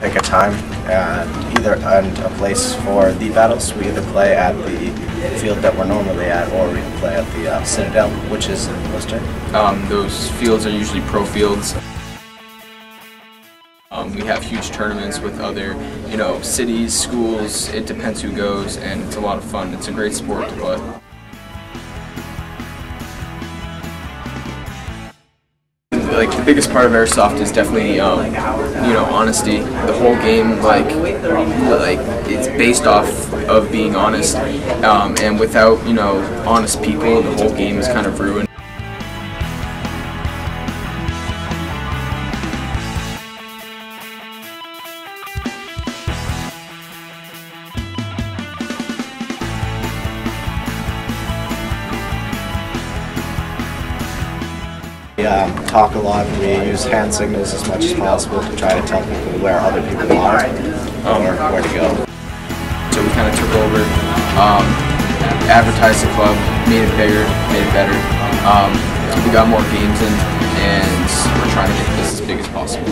Pick a time and a place for the battles. We either play at the field that we're normally at, or we can play at the Citadel, which is in Worcester. Those fields are usually pro fields. We have huge tournaments with other, cities, schools. It depends who goes, and it's a lot of fun. It's a great sport to play. Like, the biggest part of Airsoft is definitely, honesty. The whole game, it's based off of being honest, and without, honest people, the whole game is kind of ruined. We talk a lot. We use hand signals as much as possible to try to tell people where other people are or where to go. So we kind of took over, advertised the club, made it bigger, made it better. We got more games in, and we're trying to get this as big as possible.